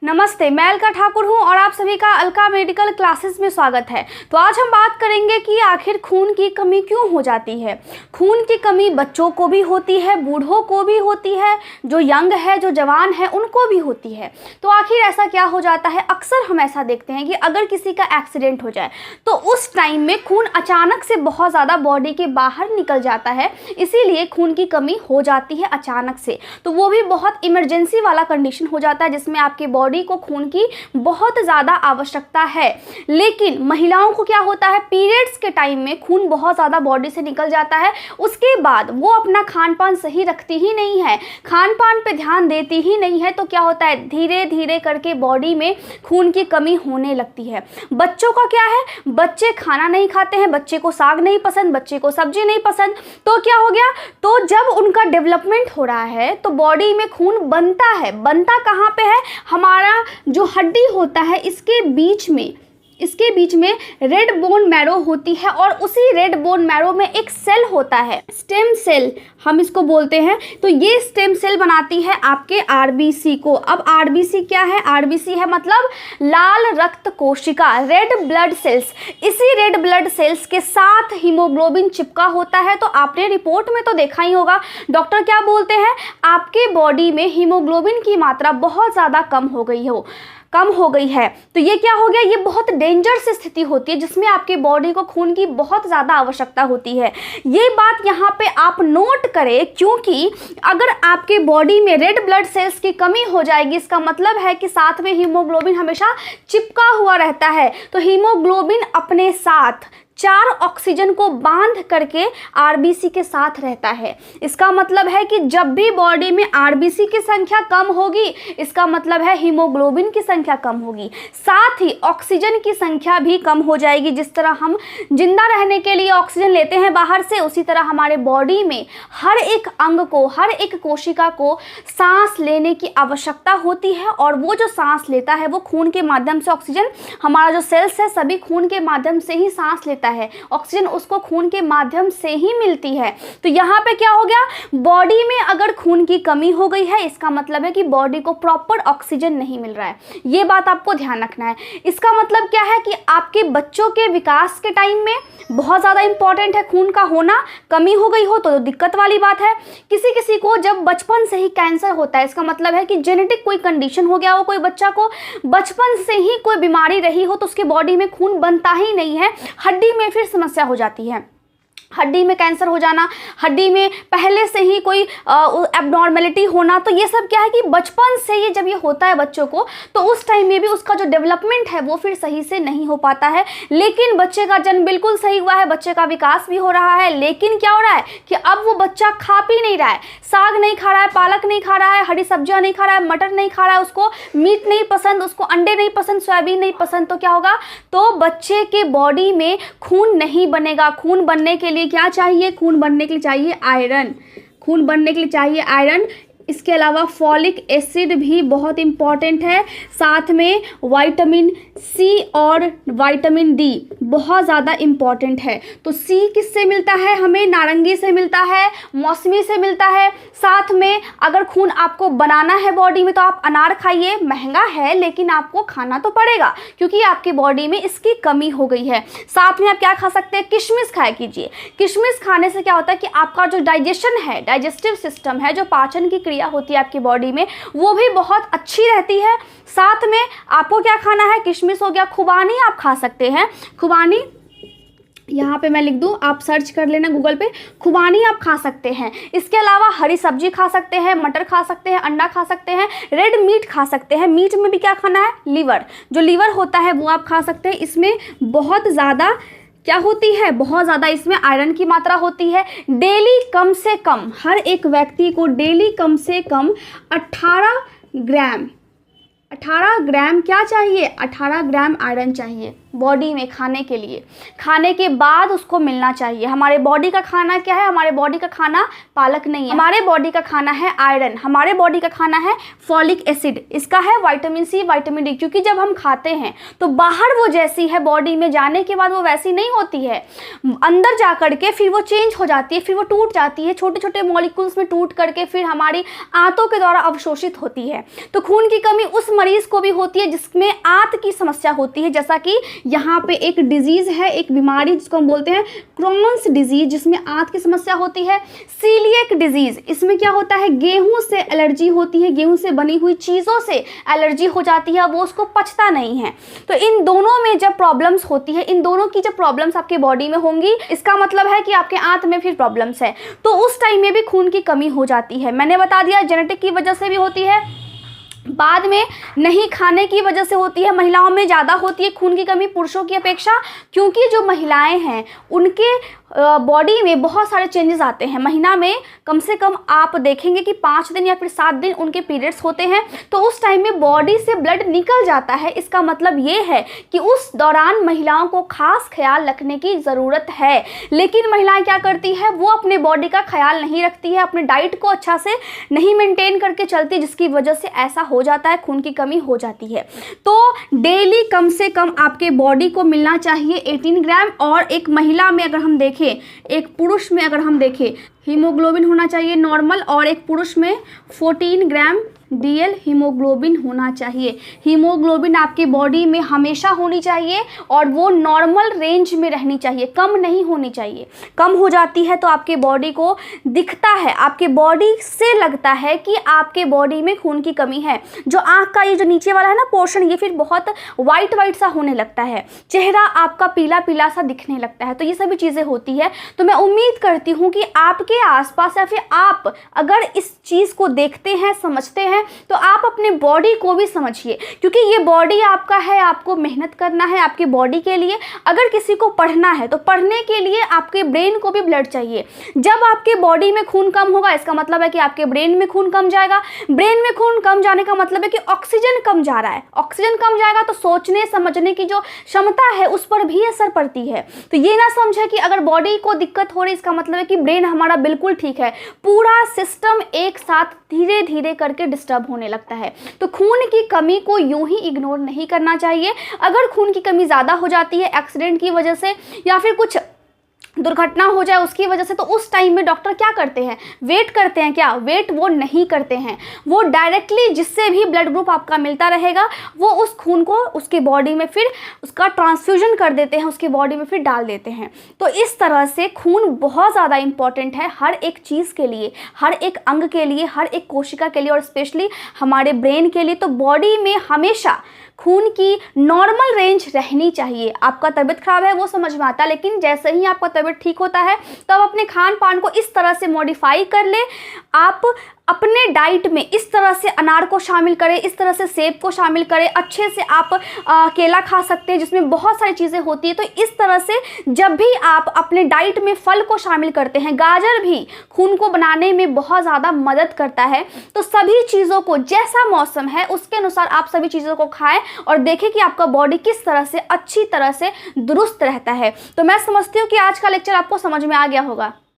नमस्ते, मैं अलका ठाकुर हूं और आप सभी का अलका मेडिकल क्लासेस में स्वागत है। तो आज हम बात करेंगे कि आखिर खून की कमी क्यों हो जाती है। खून की कमी बच्चों को भी होती है, बूढ़ों को भी होती है, जो यंग है, जो जवान है, उनको भी होती है। तो आखिर ऐसा क्या हो जाता है? अक्सर हम ऐसा देखते हैं कि अगर किसी का एक्सीडेंट हो जाए तो उस टाइम में खून अचानक से बहुत ज़्यादा बॉडी के बाहर निकल जाता है, इसीलिए खून की कमी हो जाती है अचानक से। तो वो भी बहुत इमरजेंसी वाला कंडीशन हो जाता है जिसमें आपके बॉडी को खून की बहुत ज़्यादा आवश्यकता है। लेकिन महिलाओं को क्या होता है, पीरियड्स के टाइम में खून बहुत ज़्यादा बॉडी से निकल जाता है, उसके बाद वो अपना खान पान सही रखती ही नहीं है, खान पान पे ध्यान देती ही नहीं है, तो क्या होता है धीरे धीरे करके बॉडी में खून की कमी होने लगती है। बच्चों का क्या है, बच्चे खाना नहीं खाते हैं, बच्चे को साग नहीं पसंद, बच्चे को सब्जी नहीं पसंद, तो क्या हो गया, तो जब उनका डेवलपमेंट हो रहा है तो बॉडी में खून बनता है। बनता कहाँ पे है, हमारा जो हड्डी होता है इसके बीच में रेड बोन मैरो होती है और उसी रेड बोन मैरो में एक सेल होता है, स्टेम सेल हम इसको बोलते हैं। तो ये स्टेम सेल बनाती है आपके आरबीसी को। अब आरबीसी क्या है, आरबीसी है मतलब लाल रक्त कोशिका, रेड ब्लड सेल्स। इसी रेड ब्लड सेल्स के साथ हीमोग्लोबिन चिपका होता है। तो आपने रिपोर्ट में तो देखा ही होगा, डॉक्टर क्या बोलते हैं, आपके बॉडी में हीमोग्लोबिन की मात्रा बहुत ज़्यादा कम हो गई है। तो ये क्या हो गया, ये बहुत डेंजरस स्थिति होती है जिसमें आपके बॉडी को खून की बहुत ज़्यादा आवश्यकता होती है। ये बात यहाँ पे आप नोट करें, क्योंकि अगर आपके बॉडी में रेड ब्लड सेल्स की कमी हो जाएगी, इसका मतलब है कि साथ में हीमोग्लोबिन हमेशा चिपका हुआ रहता है। तो हीमोग्लोबिन अपने साथ 4 ऑक्सीजन को बांध करके आरबीसी के साथ रहता है। इसका मतलब है कि जब भी बॉडी में आरबीसी की संख्या कम होगी, इसका मतलब है हीमोग्लोबिन की संख्या कम होगी, साथ ही ऑक्सीजन की संख्या भी कम हो जाएगी। जिस तरह हम जिंदा रहने के लिए ऑक्सीजन लेते हैं बाहर से, उसी तरह हमारे बॉडी में हर एक अंग को, हर एक कोशिका को सांस लेने की आवश्यकता होती है और वो जो सांस लेता है वो खून के माध्यम से, ऑक्सीजन हमारा जो सेल्स है सभी खून के माध्यम से ही सांस लेता है, ऑक्सीजन उसको खून के माध्यम से ही मिलती है। तो यहाँ पे क्या हो गया, बॉडी में अगर खून की कमी हो गई है, इसका मतलब है कि बॉडी को प्रॉपर ऑक्सीजन नहीं मिल रहा है। ये बात आपको ध्यान रखना है। इसका मतलब क्या है कि आपके बच्चों के विकास के टाइम में बहुत ज़्यादा इंपॉर्टेंट है खून का होना। कमी हो गई हो तो दिक्कत वाली बात है। किसी को जब बचपन से ही कैंसर होता है, इसका मतलब है कि जेनेटिक कोई कंडीशन हो गया हो, कोई बच्चा को बचपन से ही कोई बीमारी रही हो तो उसके बॉडी में खून बनता ही नहीं है, हड्डी में फिर समस्या हो जाती है। हड्डी में कैंसर हो जाना, हड्डी में पहले से ही कोई एबनॉर्मेलिटी होना, तो ये सब क्या है कि बचपन से ये जब ये होता है बच्चों को, तो उस टाइम में भी उसका जो डेवलपमेंट है वो फिर सही से नहीं हो पाता है। लेकिन बच्चे का जन्म बिल्कुल सही हुआ है, बच्चे का विकास भी हो रहा है, लेकिन क्या हो रहा है कि अब वो बच्चा खा पी नहीं रहा है, साग नहीं खा रहा है, पालक नहीं खा रहा है, हरी सब्जियां नहीं खा रहा है, मटर नहीं खा रहा है, उसको मीट नहीं पसंद, उसको अंडे नहीं पसंद, सोयाबीन नहीं पसंद। तो क्या होगा, तो बच्चे के बॉडी में खून नहीं बनेगा। खून बनने के लिए क्या चाहिए, खून बनने के लिए चाहिए आयरन, खून बनने के लिए चाहिए आयरन। इसके अलावा फॉलिक एसिड भी बहुत इंपॉर्टेंट है, साथ में विटामिन सी और विटामिन डी बहुत ज़्यादा इंपॉर्टेंट है। तो सी किससे मिलता है, हमें नारंगी से मिलता है, मौसमी से मिलता है। साथ में अगर खून आपको बनाना है बॉडी में तो आप अनार खाइए, महंगा है लेकिन आपको खाना तो पड़ेगा क्योंकि आपकी बॉडी में इसकी कमी हो गई है। साथ में आप क्या खा सकते हैं, किशमिश खाया कीजिए। किशमिश खाने से क्या होता है कि आपका जो डाइजेशन है, डाइजेस्टिव सिस्टम है, जो पाचन की क्रिया होती है आपकी बॉडी में, वो भी बहुत अच्छी रहती है। साथ में आपको क्या खाना है, किशमिश हो गया, खुबानी आप खा सकते हैं। खुबानी यहाँ पे मैं लिख दूँ, आप सर्च कर लेना गूगल पे, खुबानी आप खा सकते हैं। इसके अलावा हरी सब्जी खा सकते हैं, मटर खा सकते हैं, अंडा खा सकते हैं, रेड मीट खा सकते हैं। मीट में भी क्या खाना है, लीवर, जो लीवर होता है वो आप खा सकते हैं। इसमें बहुत ज़्यादा क्या होती है, बहुत ज़्यादा इसमें आयरन की मात्रा होती है। डेली कम से कम हर एक व्यक्ति को डेली कम से कम 18 ग्राम क्या चाहिए, 18 ग्राम आयरन चाहिए। बॉडी में खाने के लिए, खाने के बाद उसको मिलना चाहिए। हमारे बॉडी का खाना क्या है? हमारे बॉडी का खाना पालक नहीं है, हमारे बॉडी का खाना है आयरन, हमारे बॉडी का खाना है फॉलिक एसिड, इसका है विटामिन सी, विटामिन डी। क्योंकि जब हम खाते हैं तो बाहर वो जैसी है, बॉडी में जाने के बाद वो वैसी नहीं होती है, अंदर जा करके फिर वो चेंज हो जाती है, फिर वो टूट जाती है, छोटे छोटे मॉलिक्यूल्स में टूट करके फिर हमारी आंतों के द्वारा अवशोषित होती है। तो खून की कमी उस मरीज को भी होती है जिसमें आंत की समस्या होती है, जैसा कि यहाँ पे एक डिजीज है, एक बीमारी जिसको हम बोलते हैं क्रॉन्स डिजीज, जिसमें आंत की समस्या होती है। सीलिएक डिजीज, इसमें क्या होता है? गेहूं से एलर्जी होती है, गेहूं से बनी हुई चीज़ों से एलर्जी हो जाती है, वो उसको पचता नहीं है। तो इन दोनों में जब प्रॉब्लम्स होती है, इन दोनों की जब प्रॉब्लम्स आपके बॉडी में होंगी, इसका मतलब है कि आपके आंत में फिर प्रॉब्लम्स है, तो उस टाइम में भी खून की कमी हो जाती है। मैंने बता दिया जेनेटिक की वजह से भी होती है, बाद में नहीं खाने की वजह से होती है। महिलाओं में ज़्यादा होती है खून की कमी पुरुषों की अपेक्षा, क्योंकि जो महिलाएं हैं उनके बॉडी में बहुत सारे चेंजेस आते हैं। महीना में कम से कम आप देखेंगे कि 5 दिन या फिर 7 दिन उनके पीरियड्स होते हैं, तो उस टाइम में बॉडी से ब्लड निकल जाता है। इसका मतलब ये है कि उस दौरान महिलाओं को खास ख्याल रखने की ज़रूरत है। लेकिन महिलाएं क्या करती है? वो अपने बॉडी का ख्याल नहीं रखती है, अपने डाइट को अच्छा से नहीं मेंटेन करके चलती, जिसकी वजह से ऐसा हो जाता है, खून की कमी हो जाती है। तो डेली कम से कम आपके बॉडी को मिलना चाहिए 18 ग्राम, और एक महिला में अगर हम देखें, एक पुरुष में अगर हम देखें, हीमोग्लोबिन होना चाहिए नॉर्मल, और एक पुरुष में 14 ग्राम DL हीमोग्लोबिन होना चाहिए। हीमोग्लोबिन आपकी बॉडी में हमेशा होनी चाहिए और वो नॉर्मल रेंज में रहनी चाहिए, कम नहीं होनी चाहिए। कम हो जाती है तो आपके बॉडी को दिखता है, आपके बॉडी से लगता है कि आपके बॉडी में खून की कमी है। जो आँख का ये जो नीचे वाला है ना पोर्शन, ये फिर बहुत वाइट वाइट सा होने लगता है, चेहरा आपका पीला पीला सा दिखने लगता है। तो ये सभी चीज़ें होती है। तो मैं उम्मीद करती हूँ कि आपके आसपास या फिर आप अगर इस चीज़ को देखते हैं, समझते हैं, तो आप अपने बॉडी को भी समझिए, क्योंकि ये बॉडी आपका है, आपको मेहनत करना है आपकी बॉडी के लिए। अगर किसी को पढ़ना है तो पढ़ने के लिए आपके ब्रेन को भी ब्लड चाहिए। जब आपके बॉडी में खून कम होगा, इसका मतलब है कि आपके ब्रेन में खून कम जाएगा। ब्रेन में खून कम जाने का मतलब है कि ऑक्सीजन कम जा रहा है, ऑक्सीजन कम जाएगा तो सोचने समझने की जो क्षमता है उस पर भी असर पड़ती है। तो ये ना समझे कि अगर बॉडी को दिक्कत हो रही, इसका मतलब है कि ब्रेन हमारा बिल्कुल ठीक है। पूरा सिस्टम एक साथ धीरे धीरे करके डिस्टर्ब होने लगता है। तो खून की कमी को यूं ही इग्नोर नहीं करना चाहिए। अगर खून की कमी ज़्यादा हो जाती है एक्सीडेंट की वजह से या फिर कुछ दुर्घटना हो जाए उसकी वजह से, तो उस टाइम में डॉक्टर क्या करते हैं? वेट करते हैं क्या? वेट वो नहीं करते हैं। वो डायरेक्टली जिससे भी ब्लड ग्रुप आपका मिलता रहेगा, वो उस खून को उसके बॉडी में फिर उसका ट्रांसफ्यूजन कर देते हैं, उसके बॉडी में फिर डाल देते हैं। तो इस तरह से खून बहुत ज़्यादा इंपॉर्टेंट है हर एक चीज़ के लिए, हर एक अंग के लिए, हर एक कोशिका के लिए, और स्पेशली हमारे ब्रेन के लिए। तो बॉडी में हमेशा खून की नॉर्मल रेंज रहनी चाहिए। आपका तबीयत खराब है वो समझ में आता है, लेकिन जैसे ही आपका तबीयत ठीक होता है तो आप अपने खान पान को इस तरह से मॉडिफाई कर ले। आप अपने डाइट में इस तरह से अनार को शामिल करें, इस तरह से सेब को शामिल करें, अच्छे से आप केला खा सकते हैं जिसमें बहुत सारी चीज़ें होती है। तो इस तरह से जब भी आप अपने डाइट में फल को शामिल करते हैं, गाजर भी खून को बनाने में बहुत ज़्यादा मदद करता है। तो सभी चीज़ों को, जैसा मौसम है उसके अनुसार आप सभी चीज़ों को खाएं और देखें कि आपका बॉडी किस तरह से अच्छी तरह से दुरुस्त रहता है। तो मैं समझती हूँ कि आज का लेक्चर आपको समझ में आ गया होगा।